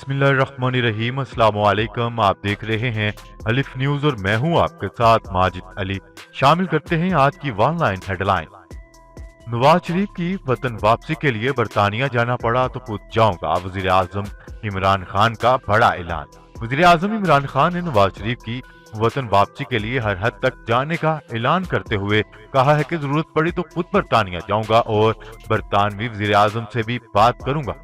बिस्मिल्लाहिर्रहमानिर्रहीम। अस्सलाम वालेकुम। आप देख रहे हैं अलिफ न्यूज़ और मैं हूं आपके साथ माजिद अली। शामिल करते हैं आज की one line headline. Nawaz Sharif की वतन वापसी के लिए बरतानिया जाना पड़ा तो कूद जाऊंगा, वजीर आजम इमरान खान का बड़ा ऐलान। वजीर आजम इमरान खान ने नवाज शरीफ की वतन वापसी के लिए हर हद तक जाने का ऐलान करते हुए कहा है कि जरूरत पड़ी तो खुद बरतानिया जाऊंगा और बरतानवी वजीर आजम से भी बात करूंगा।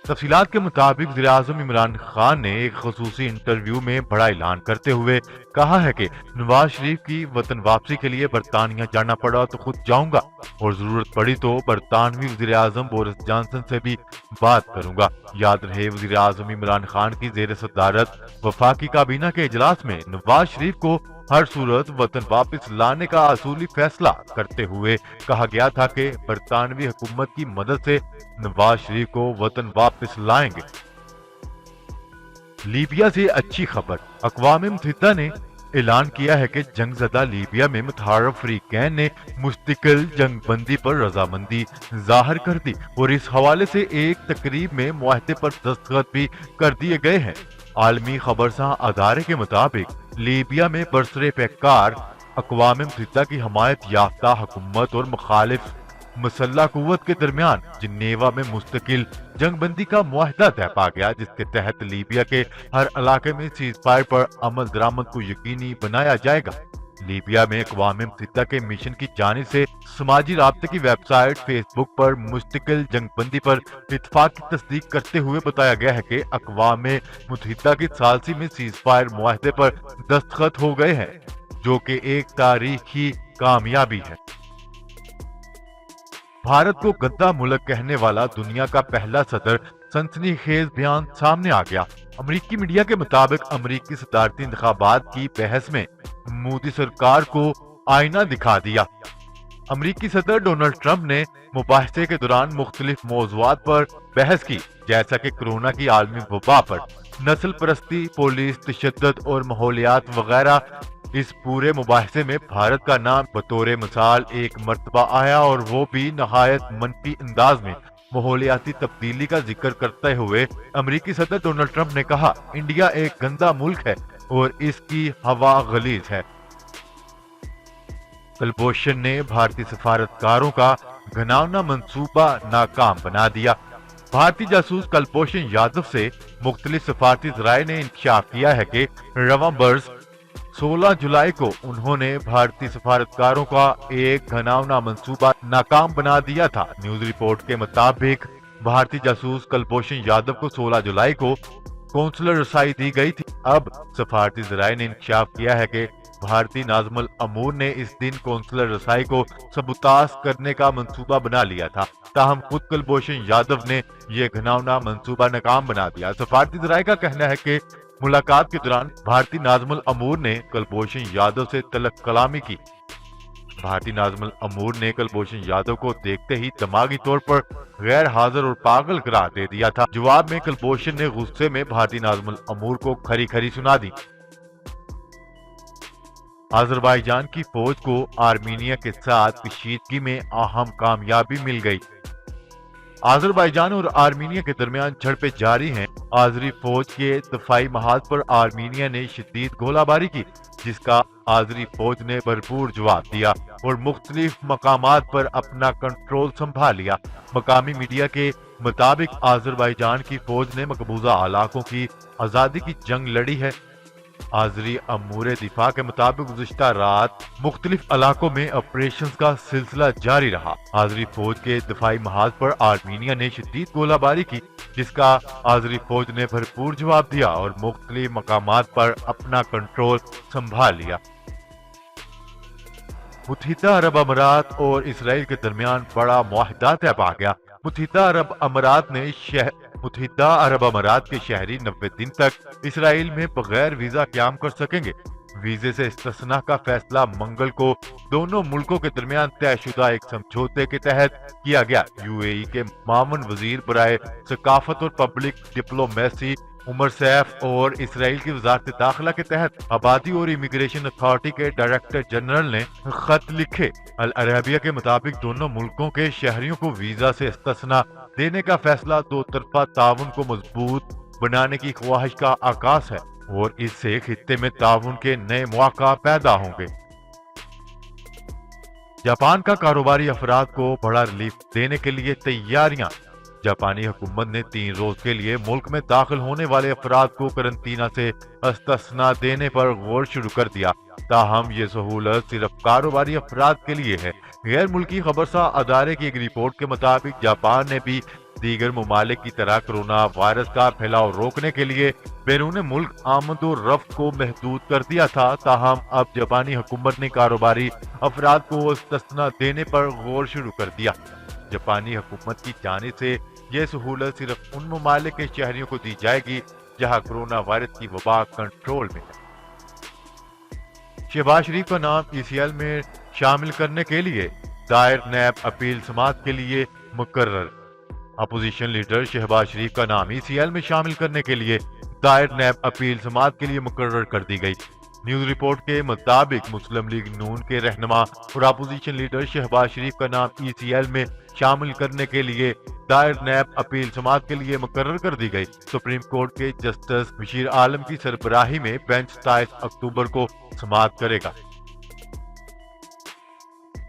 तफसीलात के मुताबिक वज़ीर आज़म इमरान खान ने एक खसूसी इंटरव्यू में बड़ा ऐलान करते हुए कहा है कि नवाज शरीफ की वतन वापसी के लिए बरतानिया जाना पड़ा तो खुद जाऊंगा और जरूरत पड़ी तो बरतानवी वज़ीर आज़म बोरिस जॉनसन से भी बात करूंगा। याद रहे, वज़ीर आज़म इमरान खान की ज़ेर सदारत वफाकी काबीना के इजलास में नवाज शरीफ को हर सूरत वतन वापस लाने का असूली फैसला करते हुए कहा गया था कि बरतानवी हुकूमत की मदद से नवाज शरीफ को वतन वापस लाएंगे। लीबिया से अच्छी खबर। अक़वाम मुत्तहिदा ने ऐलान किया है कि जंगज़दा लीबिया में मुतहर्रिफ फ़रीक़ैन ने मुस्तकिल जंगबंदी पर रजामंदी जाहिर कर दी और इस हवाले से एक तकरीब में मुआहदे पर दस्तखत भी कर दिए गए हैं। आलमी खबरसां अदारे के मुताबिक लीबिया में बरसरे पैकार अक़वाम मुत्तहिदा की हमायत याफ्ता हुकूमत और मुखालिफ मुसल्लह कुव्वत के दरमियान जिनेवा में मुस्तकिल जंगबंदी का मुआहदा तय पा गया, जिसके तहत लीबिया के हर इलाके में सीज फायर पर अमल दरामद को यकीनी बनाया जाएगा। लीबिया में अक़वाम मुत्तहिदा के मिशन की जानिब से समाजी राब्ते की वेबसाइट फेसबुक पर मुस्तकिल जंगबंदी पर इत्तफाक की तस्दीक करते हुए बताया गया है कि अक़वाम मुत्तहिदा की सालसी में सीज फायर मुआहदे पर दस्तखत हो गए हैं, जो कि एक तारीखी कामयाबी है। भारत को गंदा मुल्क कहने वाला दुनिया का पहला सदर सनसनीखेज बयान सामने आ गया। अमरीकी मीडिया के मुताबिक अमरीकी सदारती इंतखाबात की बहस में मोदी सरकार को आईना दिखा दिया। अमरीकी सदर डोनाल्ड ट्रंप ने मुबाहिसे के दौरान मुख्तलिफ मौज़ूआत पर बहस की, जैसा कि कोरोना की आलमी वबा पर नस्ल परस्ती, पुलिस तशद्दुद और माहौलियात वगैरह। इस पूरे मुबाहिसे में भारत का नाम बतौर मिसाल एक मर्तबा आया और वो भी नहायत मनफी अंदाज में। माहौलियाती तब्दीली का जिक्र करते हुए अमरीकी सदर डोनाल्ड ट्रंप ने कहा, इंडिया एक गंदा मुल्क है और इसकी हवा गलीज है। कलभूषण ने भारतीय सफारतकारों का घिनौना मंसूबा नाकाम बना दिया। भारतीय जासूस कलभूषण यादव से मुख्तलिफ सफारती ज़राए ने इंकशाफ किया है कि रवां बरस 16 जुलाई को उन्होंने भारतीय सफारतकारों का एक घिनौना मंसूबा नाकाम बना दिया था। न्यूज रिपोर्ट के मुताबिक भारतीय जासूस कलभूषण यादव को 16 जुलाई को कौंसलर रसाई दी गई थी। अब सफारती ज़राए ने इंकशाफ किया है कि भारतीय नाज़िमुल अमूर ने इस दिन कौंसलर रसाई को सबूताज करने का मंसूबा बना लिया था, ताहम खुद कलभूषण यादव ने यह घिनौना मंसूबा नाकाम बना दिया। सफारती ज़राए का कहना है कि मुलाकात के दौरान भारतीय नाज़िमुल अमूर ने कलभूषण यादव से तलब कलामी की। भारतीय नाज़िमुल अमूर ने कलभूषण यादव को देखते ही दिमागी तौर पर गैर हाजिर और पागल करार दे दिया था। जवाब में कलभूषण ने गुस्से में भारतीय नाज़िमुल अमूर को खरी खरी सुना दी। अज़रबैजान की फौज को आर्मीनिया के साथ कशीदगी में अहम कामयाबी मिल गई। अज़रबैजान और आर्मीनिया के दरमियान झड़पें जारी हैं। आज़री फौज के दफाई महाज पर आर्मीनिया ने शदीद गोलाबारी की, जिसका आज़री फौज ने भरपूर जवाब दिया और मुख्तलिफ मकामात पर अपना कंट्रोल संभाल लिया। मकामी मीडिया के मुताबिक अज़रबैजान की फौज ने मकबूजा इलाकों की आज़ादी की जंग लड़ी है। आज़री अमूर दिफा के मुताबिक गुज़िश्ता रात मुख्तलिफ इलाकों में ऑपरेशन का सिलसिला जारी रहा। आज़री फौज के दफाई महाज पर आर्मीनिया ने शदीद गोलाबारी की, जिसका आज़री फौज ने भरपूर जवाब दिया और मुख्तलिफ मकामात पर अपना कंट्रोल संभाल लिया। मुत्तहिदा अरब अमारात और इसराइल के दरमियान बड़ा मुआहदा तय पा गया। मुत्तहिदा अरब अमारात के शहरी 90 दिन तक इसराइल में बगैर वीजा क़याम कर सकेंगे। वीजे से इस्तिस्ना का फैसला मंगल को दोनों मुल्कों के दरमियान तयशुदा एक समझौते के तहत किया गया। यूएई के मामून वजीर बराए सकाफत और पब्लिक डिप्लोमेसी उमर सैफ और इसराइल की वजारत दाखिला के तहत आबादी और इमिग्रेशन अथॉरिटी के डायरेक्टर जनरल ने खत लिखे। अल अरबिया के मुताबिक दोनों मुल्कों के शहरियों को वीजा से इस्तिस्ना देने का फैसला दो तरफा ताउन को मजबूत बनाने की ख्वाहिश का आगाज है और इससे खित्ते में ताउन के नए मौका पैदा होंगे। जापान का कारोबारी अफराद को बड़ा रिलीफ देने के लिए तैयारियां। जापानी हुकूमत ने 3 रोज के लिए मुल्क में दाखिल होने वाले अफराद को करंतना से इस्तिस्ना देने पर गौर शुरू कर दिया। ताहम ये सहूलत सिर्फ कारोबारी अफराद के लिए है। गैर मुल्की खबरसा अदारे की एक रिपोर्ट के मुताबिक जापान ने भी दीगर ममालिक की तरह कोरोना वायरस का फैलाव रोकने के लिए बैरून मुल्क आमद और रफ्त को महदूद कर दिया था। ताहम अब जापानी हुकूमत ने कारोबारी अफराद को इस्तिस्ना देने पर गौर शुरू कर दिया। जापानी हुकूमत की जानिब से यह सहूलत सिर्फ उन ममालिक के शहरियों को दी जाएगी जहां कोरोना वायरस की वबा कंट्रोल में है। शहबाज शरीफ का नाम ECL में शामिल करने के लिए दायर नैब अपील समात के लिए मुकर्रर। अपोजिशन लीडर शहबाज शरीफ का नाम ECL में शामिल करने के लिए दायर नैब अपील समात के लिए मुकर्रर कर दी गई। न्यूज रिपोर्ट के मुताबिक मुस्लिम लीग नून के रहनुमा और अपोजिशन लीडर शहबाज शरीफ का नाम ECL में शामिल करने के लिए दायर नैब अपील समात के लिए मुकर्रर कर दी गई। सुप्रीम कोर्ट के जस्टिस बशीर आलम की सरबराही में बेंच 27 अक्टूबर को समात करेगा।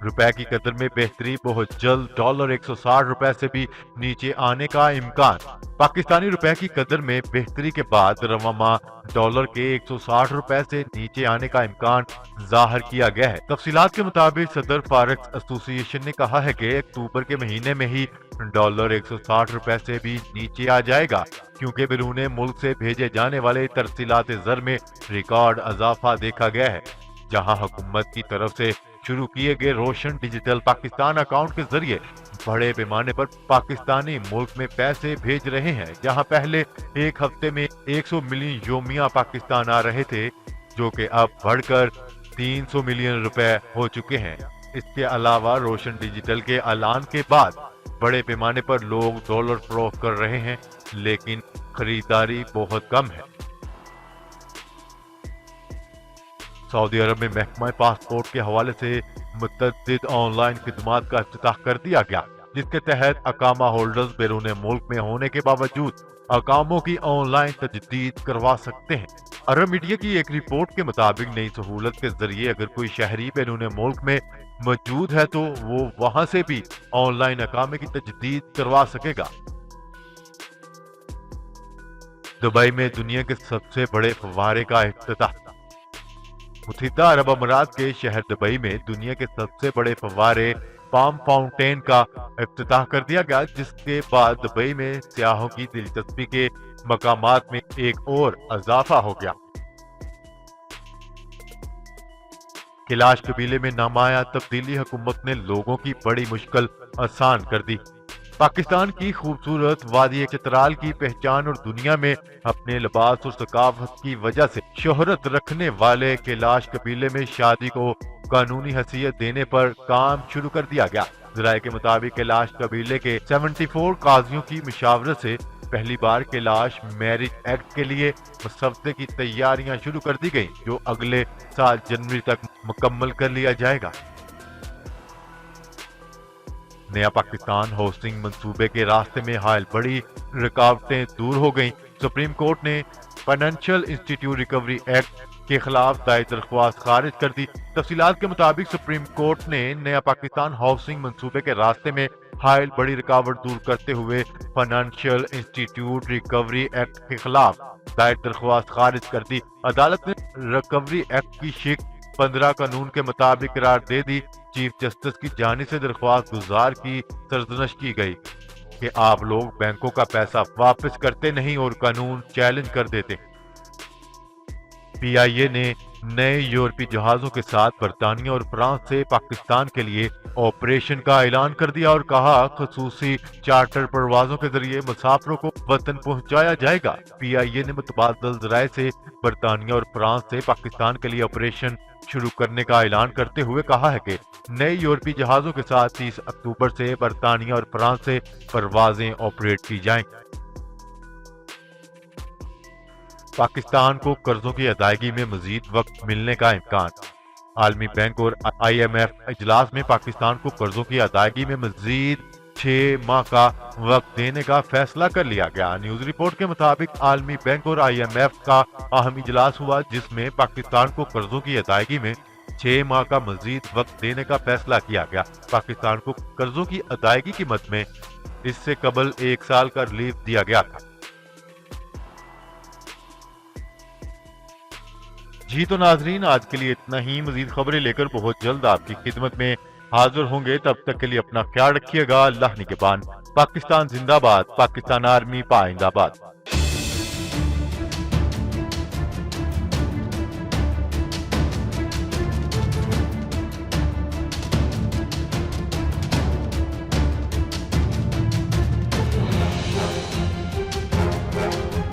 रुपए की कदर में बेहतरी, बहुत जल्द डॉलर 160 रुपए से भी नीचे आने का इम्कान। पाकिस्तानी रुपए की कदर में बेहतरी के बाद रवा माह डॉलर के 160 रुपए से नीचे आने का इम्कान जाहिर किया गया है। तफसीलात के मुताबिक सदर फॉरेक्स एसोसिएशन ने कहा है कि अक्टूबर के महीने में ही डॉलर 160 रुपए से भी नीचे आ जाएगा, क्योंकि बैरून मुल्क से भेजे जाने वाले तरसीलात ज़र में रिकॉर्ड इजाफा देखा गया है। जहां हुकूमत की तरफ से शुरू किए गए रोशन डिजिटल पाकिस्तान अकाउंट के जरिए बड़े पैमाने पर पाकिस्तानी मुल्क में पैसे भेज रहे हैं। जहां पहले एक हफ्ते में 100 मिलियन योमिया पाकिस्तान आ रहे थे, जो कि अब बढ़कर 300 मिलियन रुपए हो चुके हैं। इसके अलावा रोशन डिजिटल के ऐलान के बाद बड़े पैमाने पर लोग डॉलर फरोख्त कर रहे हैं, लेकिन खरीदारी बहुत कम है। सऊदी अरब में महकमा पासपोर्ट के हवाले से मुतअद्दिद ऑनलाइन खिदमात का इफ्तिताह कर दिया गया, जिसके तहत अकामा होल्डर्स बैरून मुल्क में होने के बावजूद अकामों की ऑनलाइन तजदीद करवा सकते हैं। अरब मीडिया की एक रिपोर्ट के मुताबिक नई सहूलत के जरिए अगर कोई शहरी बैरून मुल्क में मौजूद है तो वो वहां से भी ऑनलाइन अकामे की तजदीद करवा सकेगा। दुबई में दुनिया के सबसे बड़े फव्वारे का इफ्तिताह। मुत्तहिदा अरब अमीरात के शहर दुबई में दुनिया के सबसे बड़े फव्वारे पाम फाउंटेन का इफ्तिताह कर दिया गया, जिसके बाद दुबई में सियाहों की दिलचस्पी के मकामात में एक और इजाफा हो गया। कैलाश कबीले में नामाया तब्दीली हुकूमत ने लोगों की बड़ी मुश्किल आसान कर दी। पाकिस्तान की खूबसूरत वादी चित्राल की पहचान और दुनिया में अपने लिबास और सकाफत की वजह से शोहरत रखने वाले कैलाश कबीले में शादी को कानूनी हैसियत देने पर काम शुरू कर दिया गया। ज़राए के मुताबिक कैलाश कबीले के 74 काजियों की मुशावरत से पहली बार कैलाश मैरिज एक्ट के लिए मसवदे की तैयारियां शुरू कर दी गई, जो अगले साल जनवरी तक मुकम्मल कर लिया जाएगा। नया पाकिस्तान हाउसिंग मंसूबे के रास्ते में हाल बड़ी रुकावटें दूर हो गईं। सुप्रीम कोर्ट ने फाइनेंशियल इंस्टीट्यूट रिकवरी एक्ट के खिलाफ दायर दरख्वास्त खारिज कर दी। तफसीलात के मुताबिक सुप्रीम कोर्ट ने नया पाकिस्तान हाउसिंग मंसूबे के रास्ते में हाल बड़ी रुकावट दूर करते हुए फाइनेंशियल इंस्टीट्यूट रिकवरी एक्ट के खिलाफ दायर दरख्वास्त खारिज कर दी। अदालत ने रिकवरी एक्ट की शिक 15 कानून के मुताबिक करार दे दी। चीफ जस्टिस की जानिब से दरख्वास्त गुजार की सरजनश की गई कि आप लोग बैंकों का पैसा वापस करते नहीं और कानून चैलेंज कर देते। PIA ने नए यूरोपीय जहाजों के साथ बरतानिया और फ्रांस से पाकिस्तान के लिए ऑपरेशन का ऐलान कर दिया और कहा खसूसी चार्टर परवाजों के जरिए मुसाफिरों को वतन पहुंचाया जाएगा। PIA ने मुतबादल ज़राए से बरतानिया और फ्रांस से पाकिस्तान के लिए ऑपरेशन शुरू करने का ऐलान करते हुए कहा है कि नए यूरोपीय जहाजों के साथ 30 अक्टूबर से बरतानिया और फ्रांस से परवाजें ऑपरेट की जाएं। पाकिस्तान को कर्जों की अदायगी में मजीद वक्त मिलने का इम्कान। आलमी बैंक और IMF इजलास में पाकिस्तान को कर्जों की अदायगी में मजीद 6 माह का वक्त देने का फैसला कर लिया गया। न्यूज रिपोर्ट के मुताबिक आलमी बैंक और IMF का अहम इजलास हुआ, जिसमें पाकिस्तान को कर्जों की अदायगी में 6 माह का मजीद वक्त देने का फैसला किया गया। पाकिस्तान को कर्जों की अदायगी की मद में इससे कबल 1 साल का रिलीफ दिया गया था। जी तो नाजरीन, आज के लिए इतना ही। मजीद खबरें लेकर बहुत जल्द आपकी खिदमत में हाजिर होंगे। तब तक के लिए अपना ख्याल रखिएगा। अल्लाह निगहबान। पाकिस्तान जिंदाबाद। पाकिस्तान आर्मी पाइंदाबाद।